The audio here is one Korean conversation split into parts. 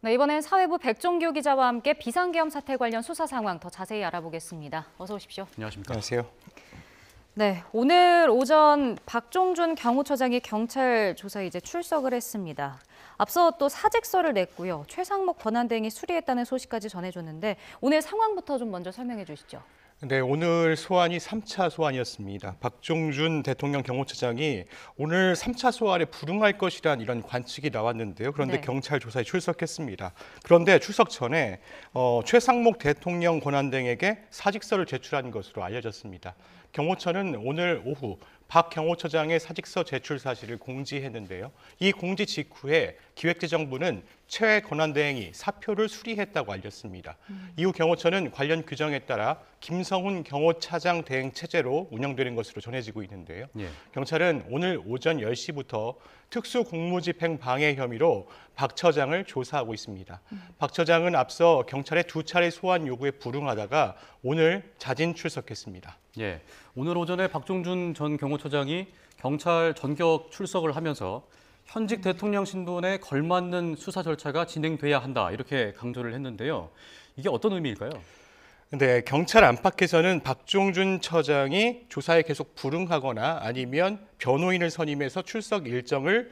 네, 이번엔 사회부 백종규 기자와 함께 비상계엄 사태 관련 수사 상황 더 자세히 알아보겠습니다. 어서 오십시오. 안녕하십니까. 안녕하세요. 네, 오늘 오전 박종준 경호처장이 경찰 조사에 이제 출석을 했습니다. 앞서 또 사직서를 냈고요. 최상목 권한대행이 수리했다는 소식까지 전해줬는데 오늘 상황부터 좀 먼저 설명해 주시죠. 네, 오늘 소환이 3차 소환이었습니다. 박종준 대통령 경호처장이 오늘 3차 소환에 불응할 것이란 이런 관측이 나왔는데요. 그런데 네. 경찰 조사에 출석했습니다. 그런데 출석 전에 최상목 대통령 권한대행에게 사직서를 제출한 것으로 알려졌습니다. 경호처는 오늘 오후 박 경호처장의 사직서 제출 사실을 공지했는데요. 이 공지 직후에 기획재정부는 최 권한대행이 사표를 수리했다고 알렸습니다. 이후 경호처는 관련 규정에 따라 김성훈 경호차장 대행 체제로 운영되는 것으로 전해지고 있는데요. 예. 경찰은 오늘 오전 10시부터 특수공무집행 방해 혐의로 박 처장을 조사하고 있습니다. 박 처장은 앞서 경찰의 2차례 소환 요구에 불응하다가 오늘 자진 출석했습니다. 예. 오늘 오전에 박종준 전 경호처장이 경찰 전격 출석을 하면서 현직 대통령 신분에 걸맞는 수사 절차가 진행돼야 한다 이렇게 강조를 했는데요. 이게 어떤 의미일까요? 네, 경찰 안팎에서는 박종준 처장이 조사에 계속 불응하거나 아니면 변호인을 선임해서 출석 일정을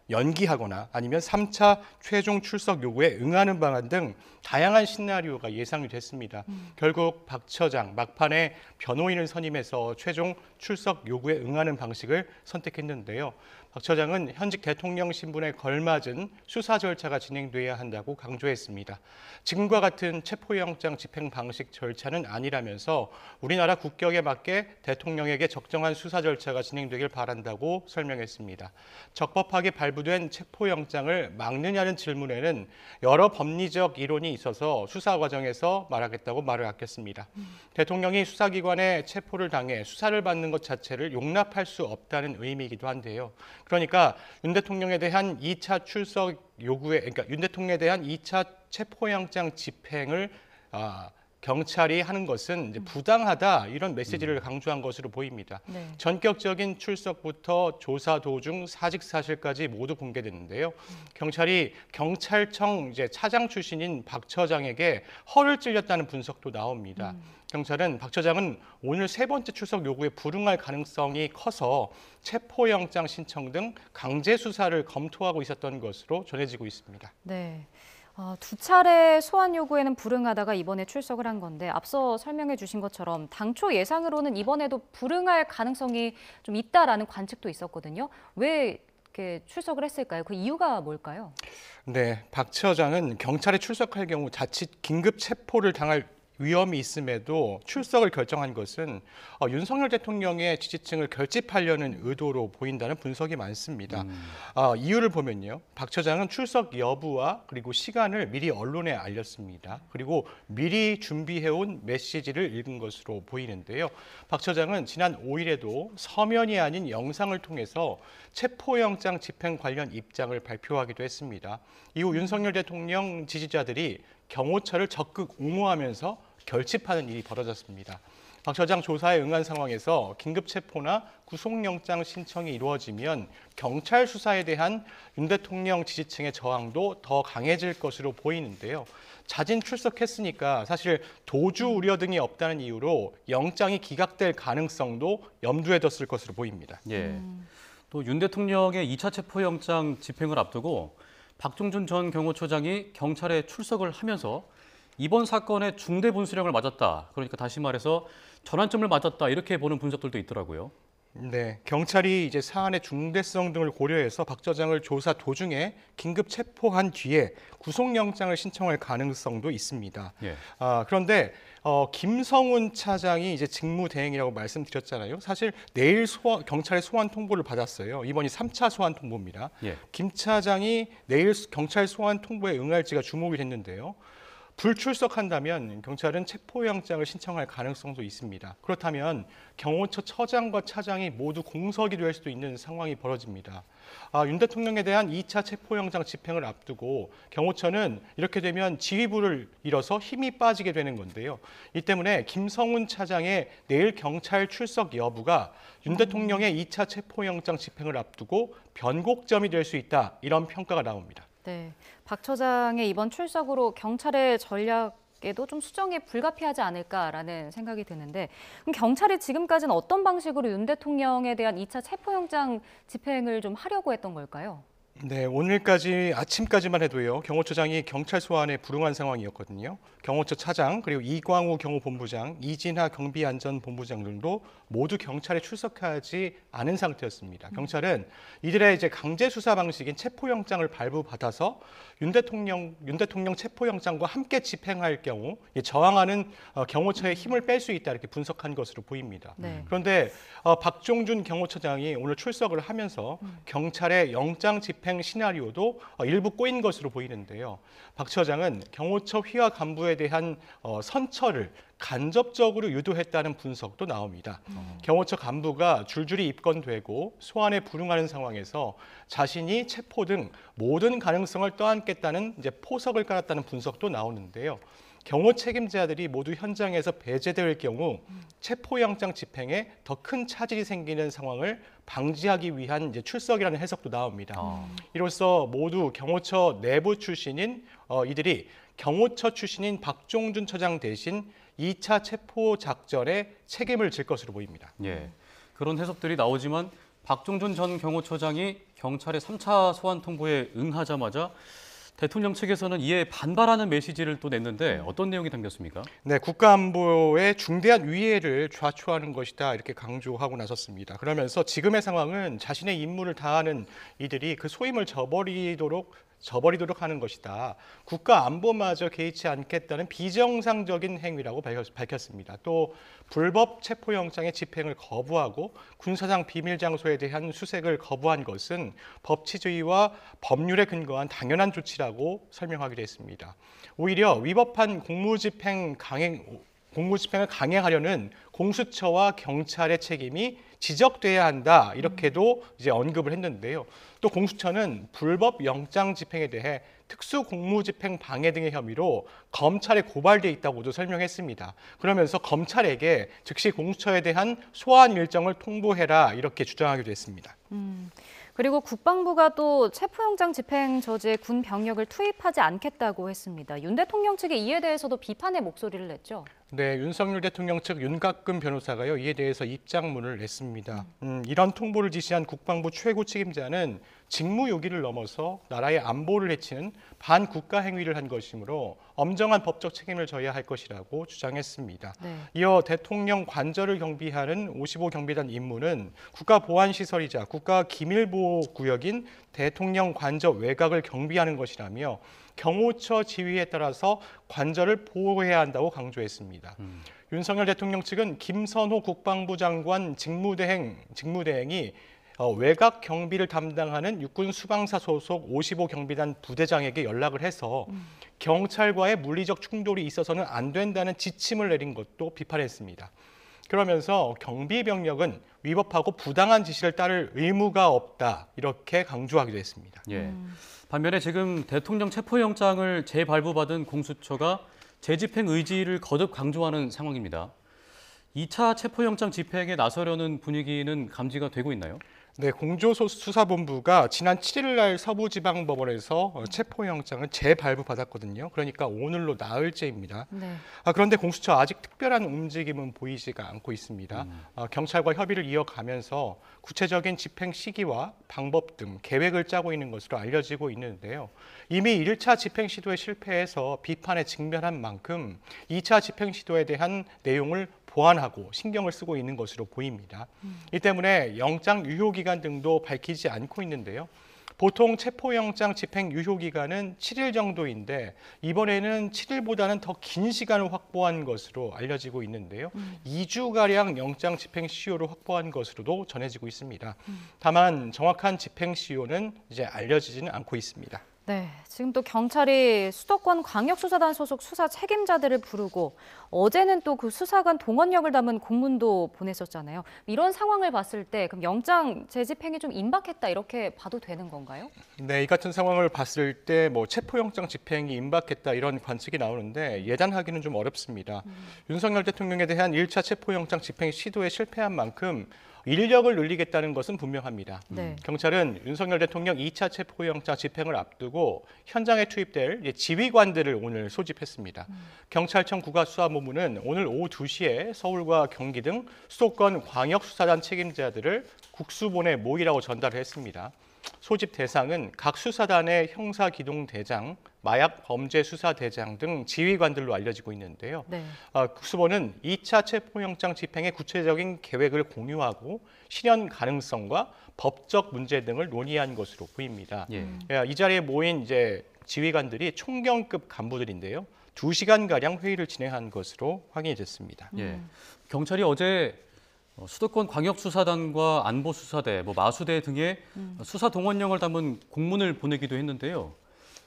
연기하거나 아니면 3차 최종 출석 요구에 응하는 방안 등 다양한 시나리오가 예상이 됐습니다. 결국 박 처장 막판에 변호인을 선임해서 최종 출석 요구에 응하는 방식을 선택했는데요. 박 처장은 현직 대통령 신분에 걸맞은 수사 절차가 진행돼야 한다고 강조했습니다. 지금과 같은 체포영장 집행 방식 절차는 아니라면서 우리나라 국격에 맞게 대통령에게 적정한 수사 절차가 진행되길 바란다고 설명했습니다. 적법하게 발부된 체포영장을 막느냐는 질문에는 여러 법리적 이론이 있어서 수사 과정에서 말하겠다고 말을 아꼈습니다. 대통령이 수사기관에 체포를 당해 수사를 받는 것 자체를 용납할 수 없다는 의미이기도 한데요. 그러니까 윤 대통령에 대한 2차 출석 요구에, 그러니까 윤 대통령에 대한 2차 체포영장 집행을 경찰이 하는 것은 이제 부당하다 이런 메시지를 강조한 것으로 보입니다. 네. 전격적인 출석부터 조사 도중 사직 사실까지 모두 공개됐는데요. 경찰이 경찰청 이제 차장 출신인 박 처장에게 허를 찔렸다는 분석도 나옵니다. 경찰은 박 처장은 오늘 세 번째 출석 요구에 불응할 가능성이 커서 체포영장 신청 등 강제 수사를 검토하고 있었던 것으로 전해지고 있습니다. 네. 2차례 소환 요구에는 불응하다가 이번에 출석을 한 건데 앞서 설명해 주신 것처럼 당초 예상으로는 이번에도 불응할 가능성이 좀 있다라는 관측도 있었거든요. 왜 이렇게 출석을 했을까요? 그 이유가 뭘까요? 네, 박 처장은 경찰에 출석할 경우 자칫 긴급 체포를 당할 위험이 있음에도 출석을 결정한 것은 윤석열 대통령의 지지층을 결집하려는 의도로 보인다는 분석이 많습니다. 이유를 보면요. 박 처장은 출석 여부와 그리고 시간을 미리 언론에 알렸습니다. 그리고 미리 준비해온 메시지를 읽은 것으로 보이는데요. 박 처장은 지난 5일에도 서면이 아닌 영상을 통해서 체포영장 집행 관련 입장을 발표하기도 했습니다. 이후 윤석열 대통령 지지자들이 경호처를 적극 옹호하면서 결집하는 일이 벌어졌습니다. 박 처장 조사에 응한 상황에서 긴급 체포나 구속영장 신청이 이루어지면 경찰 수사에 대한 윤 대통령 지지층의 저항도 더 강해질 것으로 보이는데요. 자진 출석했으니까 사실 도주 우려 등이 없다는 이유로 영장이 기각될 가능성도 염두에 뒀을 것으로 보입니다. 예. 또 윤 대통령의 2차 체포영장 집행을 앞두고 박종준 전 경호처장이 경찰에 출석을 하면서 이번 사건의 중대 분수령을 맞았다. 그러니까 다시 말해서 전환점을 맞았다. 이렇게 보는 분석들도 있더라고요. 네, 경찰이 이제 사안의 중대성 등을 고려해서 박 처장을 조사 도중에 긴급 체포한 뒤에 구속영장을 신청할 가능성도 있습니다. 예. 그런데 김성훈 차장이 이제 직무대행이라고 말씀드렸잖아요. 사실 내일 경찰의 소환 통보를 받았어요. 이번이 3차 소환 통보입니다. 예. 김 차장이 내일 경찰 소환 통보에 응할지가 주목이 됐는데요. 불출석한다면 경찰은 체포영장을 신청할 가능성도 있습니다. 그렇다면 경호처 처장과 차장이 모두 공석이 될 수도 있는 상황이 벌어집니다. 윤 대통령에 대한 2차 체포영장 집행을 앞두고 경호처는 이렇게 되면 지휘부를 잃어서 힘이 빠지게 되는 건데요. 이 때문에 김성훈 차장의 내일 경찰 출석 여부가 윤 대통령의 2차 체포영장 집행을 앞두고 변곡점이 될 수 있다. 이런 평가가 나옵니다. 네, 박 처장의 이번 출석으로 경찰의 전략에도 좀 수정이 불가피하지 않을까라는 생각이 드는데, 그럼 경찰이 지금까지는 어떤 방식으로 윤 대통령에 대한 2차 체포영장 집행을 좀 하려고 했던 걸까요? 네, 오늘까지 아침까지만 해도요. 경호처장이 경찰 소환에 불응한 상황이었거든요. 경호처 차장 그리고 이광우 경호본부장, 이진하 경비안전본부장들도 모두 경찰에 출석하지 않은 상태였습니다. 경찰은 이들의 이제 강제 수사 방식인 체포영장을 발부받아서 윤 대통령 체포영장과 함께 집행할 경우 저항하는 경호처의 힘을 뺄 수 있다 이렇게 분석한 것으로 보입니다. 네. 그런데 박종준 경호처장이 오늘 출석을 하면서 경찰의 영장 집행 시나리오도 일부 꼬인 것으로 보이는데요. 박 처장은 경호처 휘하 간부에 대한 선처를 간접적으로 유도했다는 분석도 나옵니다. 경호처 간부가 줄줄이 입건되고 소환에 불응하는 상황에서 자신이 체포 등 모든 가능성을 떠안겠다는 이제 포석을 깔았다는 분석도 나오는데요. 경호 책임자들이 모두 현장에서 배제될 경우 체포영장 집행에 더 큰 차질이 생기는 상황을 방지하기 위한 이제 출석이라는 해석도 나옵니다. 이로써 모두 경호처 내부 출신인 이들이 경호처 출신인 박종준 처장 대신 2차 체포 작전에 책임을 질 것으로 보입니다. 예, 그런 해석들이 나오지만 박종준 전 경호처장이 경찰의 3차 소환 통보에 응하자마자 대통령 측에서는 이에 반발하는 메시지를 또 냈는데 어떤 내용이 담겼습니까? 네, 국가안보의 중대한 위해를 좌초하는 것이다 이렇게 강조하고 나섰습니다. 그러면서 지금의 상황은 자신의 임무를 다하는 이들이 그 소임을 저버리도록 하는 것이다. 국가 안보마저 개의치 않겠다는 비정상적인 행위라고 밝혔습니다. 또 불법 체포영장의 집행을 거부하고 군사상 비밀 장소에 대한 수색을 거부한 것은 법치주의와 법률에 근거한 당연한 조치라고 설명하기도 했습니다. 오히려 위법한 공무집행을 강행하려는 공수처와 경찰의 책임이 지적돼야 한다 이렇게도 이제 언급을 했는데요. 또 공수처는 불법 영장 집행에 대해 특수 공무집행 방해 등의 혐의로 검찰에 고발돼 있다고도 설명했습니다. 그러면서 검찰에게 즉시 공수처에 대한 소환 일정을 통보해라 이렇게 주장하기도 했습니다. 그리고 국방부가 또 체포영장 집행 저지에 군 병력을 투입하지 않겠다고 했습니다. 윤 대통령 측이 이에 대해서도 비판의 목소리를 냈죠. 네, 윤석열 대통령 측 윤곽근 변호사가요 이에 대해서 입장문을 냈습니다. 이런 통보를 지시한 국방부 최고 책임자는 직무유기를 넘어서 나라의 안보를 해치는 반국가 행위를 한 것이므로 엄정한 법적 책임을 져야 할 것이라고 주장했습니다. 네. 이어 대통령 관저를 경비하는 55 경비단 임무는 국가보안시설이자 국가기밀보호구역인 대통령 관저 외곽을 경비하는 것이라며 경호처 지휘에 따라서 관저를 보호해야 한다고 강조했습니다. 윤석열 대통령 측은 김선호 국방부 장관 직무대행이 외곽 경비를 담당하는 육군 수방사 소속 55 경비단 부대장에게 연락을 해서 경찰과의 물리적 충돌이 있어서는 안 된다는 지침을 내린 것도 비판했습니다. 그러면서 경비 병력은 위법하고 부당한 지시를 따를 의무가 없다 이렇게 강조하기도 했습니다. 예. 반면에 지금 대통령 체포영장을 재발부받은 공수처가 재집행 의지를 거듭 강조하는 상황입니다. 2차 체포영장 집행에 나서려는 분위기는 감지가 되고 있나요? 네, 공조수사본부가 지난 7일 날 서부지방법원에서 체포영장을 재발부받았거든요. 그러니까 오늘로 나흘째입니다. 네. 그런데 공수처 아직 특별한 움직임은 보이지가 않고 있습니다. 경찰과 협의를 이어가면서 구체적인 집행 시기와 방법 등 계획을 짜고 있는 것으로 알려지고 있는데요. 이미 1차 집행 시도에 실패해서 비판에 직면한 만큼 2차 집행 시도에 대한 내용을 보완하고 신경을 쓰고 있는 것으로 보입니다. 이 때문에 영장 유효기간 등도 밝히지 않고 있는데요. 보통 체포영장 집행 유효기간은 7일 정도인데 이번에는 7일보다는 더 긴 시간을 확보한 것으로 알려지고 있는데요. 2주가량 영장 집행 시효를 확보한 것으로도 전해지고 있습니다. 다만 정확한 집행 시효는 이제 알려지지는 않고 있습니다. 네, 지금 또 경찰이 수도권 광역수사단 소속 수사 책임자들을 부르고 어제는 또 그 수사관 동원력을 담은 공문도 보냈었잖아요. 이런 상황을 봤을 때 그럼 영장 재집행이 좀 임박했다 이렇게 봐도 되는 건가요? 네, 이 같은 상황을 봤을 때 체포영장 집행이 임박했다 이런 관측이 나오는데 예단하기는 좀 어렵습니다. 윤석열 대통령에 대한 1차 체포영장 집행 시도에 실패한 만큼 인력을 늘리겠다는 것은 분명합니다. 네. 경찰은 윤석열 대통령 2차 체포영장 집행을 앞두고 현장에 투입될 지휘관들을 오늘 소집했습니다. 경찰청 국가수사본부는 오늘 오후 2시에 서울과 경기 등 수도권 광역수사단 책임자들을 국수본에 모이라고 전달을 했습니다. 소집 대상은 각 수사단의 형사기동대장, 마약범죄수사대장 등 지휘관들로 알려지고 있는데요. 네. 국수본은 2차 체포영장 집행의 구체적인 계획을 공유하고 실현 가능성과 법적 문제 등을 논의한 것으로 보입니다. 예. 이 자리에 모인 이제 지휘관들이 총경급 간부들인데요. 2시간가량 회의를 진행한 것으로 확인이 됐습니다. 예. 경찰이 어제 수도권 광역수사단과 안보수사대, 마수대 등의 수사 동원령을 담은 공문을 보내기도 했는데요.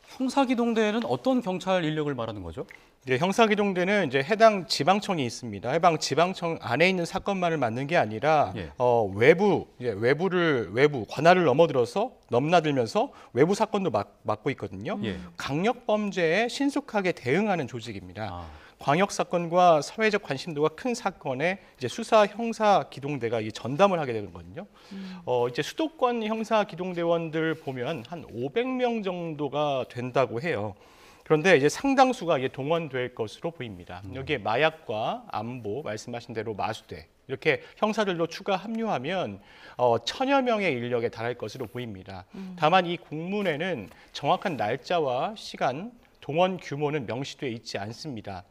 형사기동대에는 어떤 경찰 인력을 말하는 거죠? 네, 형사기동대는 이제 해당 지방청이 있습니다. 해당 지방청 안에 있는 사건만을 맡는 게 아니라 예. 외부 관할을 넘나들면서 외부 사건도 맡고 있거든요. 예. 강력 범죄에 신속하게 대응하는 조직입니다. 아, 광역 사건과 사회적 관심도가 큰 사건에 이제 수사 형사 기동대가 이 전담을 하게 되는 거거든요. 이제 수도권 형사 기동대원들 보면 한 500명 정도가 된다고 해요. 그런데 이제 상당수가 이게 동원될 것으로 보입니다. 여기에 마약과 안보, 말씀하신 대로 마수대 이렇게 형사들도 추가 합류하면 1000여 명의 인력에 달할 것으로 보입니다. 다만 이 공문에는 정확한 날짜와 시간, 동원 규모는 명시돼 있지 않습니다.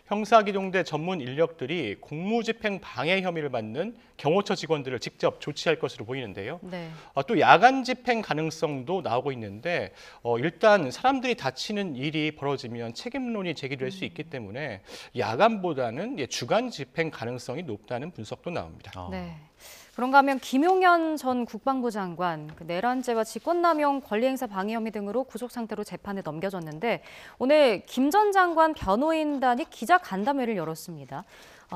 형사기동대 전문 인력들이 공무집행 방해 혐의를 받는 경호처 직원들을 직접 조치할 것으로 보이는데요. 네. 또 야간 집행 가능성도 나오고 있는데 일단 사람들이 다치는 일이 벌어지면 책임론이 제기될 수 있기 때문에 야간보다는 주간 집행 가능성이 높다는 분석도 나옵니다. 아. 네. 그런가 하면 김용현 전 국방부 장관 내란죄와 직권남용 권리행사 방해 혐의 등으로 구속 상태로 재판에 넘겨졌는데 오늘 김 전 장관 변호인단이 기자 간담회를 열었습니다.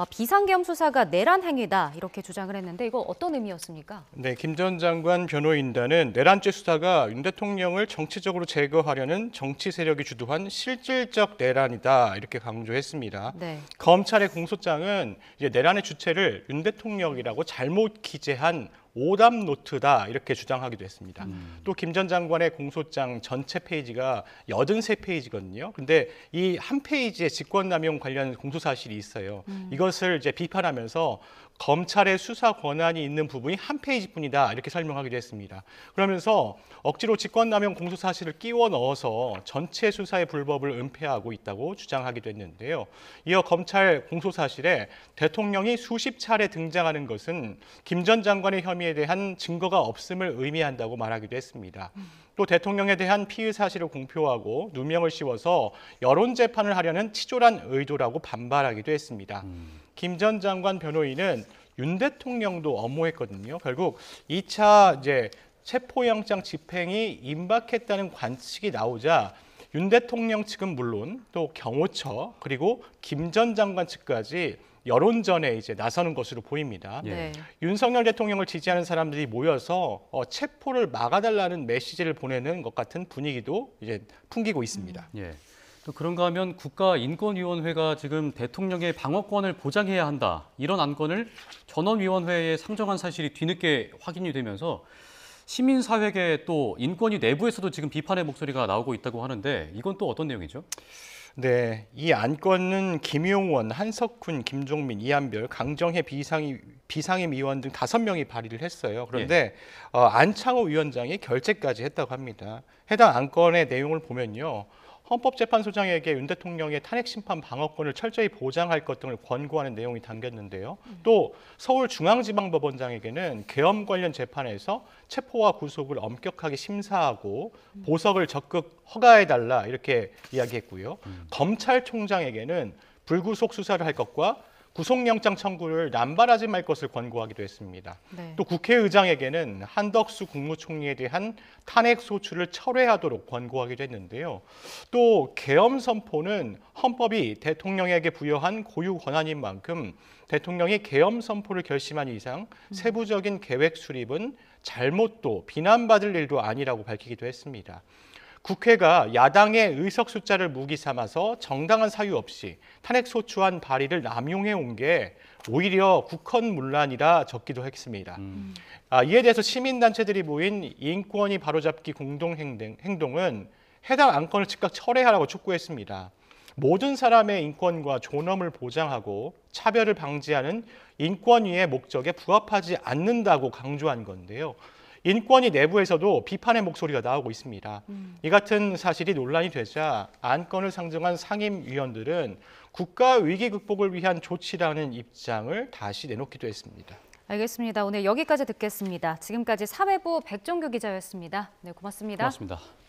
비상계엄 수사가 내란 행위다 이렇게 주장을 했는데 이거 어떤 의미였습니까? 네, 김 전 장관 변호인단은 내란죄 수사가 윤 대통령을 정치적으로 제거하려는 정치 세력이 주도한 실질적 내란이다 이렇게 강조했습니다. 네. 검찰의 공소장은 이제 내란의 주체를 윤 대통령이라고 잘못 기재한 오답 노트다 이렇게 주장하기도 했습니다. 또 김 전 장관의 공소장 전체 페이지가 83페이지거든요. 근데 이 한 페이지에 직권남용 관련 공소사실이 있어요. 이것을 이제 비판하면서 검찰의 수사 권한이 있는 부분이 한 페이지뿐이다 이렇게 설명하기도 했습니다. 그러면서 억지로 직권남용 공소사실을 끼워 넣어서 전체 수사의 불법을 은폐하고 있다고 주장하기도 했는데요. 이어 검찰 공소사실에 대통령이 수십 차례 등장하는 것은 김 전 장관의 혐의에 대한 증거가 없음을 의미한다고 말하기도 했습니다. 또 대통령에 대한 피의 사실을 공표하고 누명을 씌워서 여론 재판을 하려는 치졸한 의도라고 반발하기도 했습니다. 김 전 장관 변호인은 윤 대통령도 엄호했거든요. 결국 2차 이제 체포영장 집행이 임박했다는 관측이 나오자 윤 대통령 측은 물론 또 경호처 그리고 김 전 장관 측까지 여론전에 이제 나서는 것으로 보입니다. 예. 네. 윤석열 대통령을 지지하는 사람들이 모여서 체포를 막아달라는 메시지를 보내는 것 같은 분위기도 이제 풍기고 있습니다. 예. 또 그런가 하면 국가인권위원회가 지금 대통령의 방어권을 보장해야 한다. 이런 안건을 전원위원회에 상정한 사실이 뒤늦게 확인이 되면서 시민사회계 또 인권위 내부에서도 지금 비판의 목소리가 나오고 있다고 하는데 이건 또 어떤 내용이죠? 네, 이 안건은 김용원, 한석훈, 김종민, 이한별, 강정혜 비상임위원 등 5명이 발의를 했어요. 그런데 안창호 위원장이 결재까지 했다고 합니다. 해당 안건의 내용을 보면요. 헌법재판소장에게 윤 대통령의 탄핵심판 방어권을 철저히 보장할 것 등을 권고하는 내용이 담겼는데요. 또 서울중앙지방법원장에게는 계엄 관련 재판에서 체포와 구속을 엄격하게 심사하고 보석을 적극 허가해달라 이렇게 이야기했고요. 검찰총장에게는 불구속 수사를 할 것과 구속영장 청구를 남발하지 말 것을 권고하기도 했습니다. 네. 또 국회의장에게는 한덕수 국무총리에 대한 탄핵 소추를 철회하도록 권고하기도 했는데요. 또 계엄 선포는 헌법이 대통령에게 부여한 고유 권한인 만큼 대통령이 계엄 선포를 결심한 이상 세부적인 계획 수립은 잘못도 비난받을 일도 아니라고 밝히기도 했습니다. 국회가 야당의 의석 숫자를 무기 삼아서 정당한 사유 없이 탄핵 소추안 발의를 남용해 온 게 오히려 국헌 문란이라 적기도 했습니다. 이에 대해서 시민단체들이 모인 인권위 바로잡기 공동행동은 해당 안건을 즉각 철회하라고 촉구했습니다. 모든 사람의 인권과 존엄을 보장하고 차별을 방지하는 인권위의 목적에 부합하지 않는다고 강조한 건데요. 인권위 내부에서도 비판의 목소리가 나오고 있습니다. 이 같은 사실이 논란이 되자 안건을 상정한 상임위원들은 국가 위기 극복을 위한 조치라는 입장을 다시 내놓기도 했습니다. 알겠습니다. 오늘 여기까지 듣겠습니다. 지금까지 사회부 백종규 기자였습니다. 네, 고맙습니다. 고맙습니다.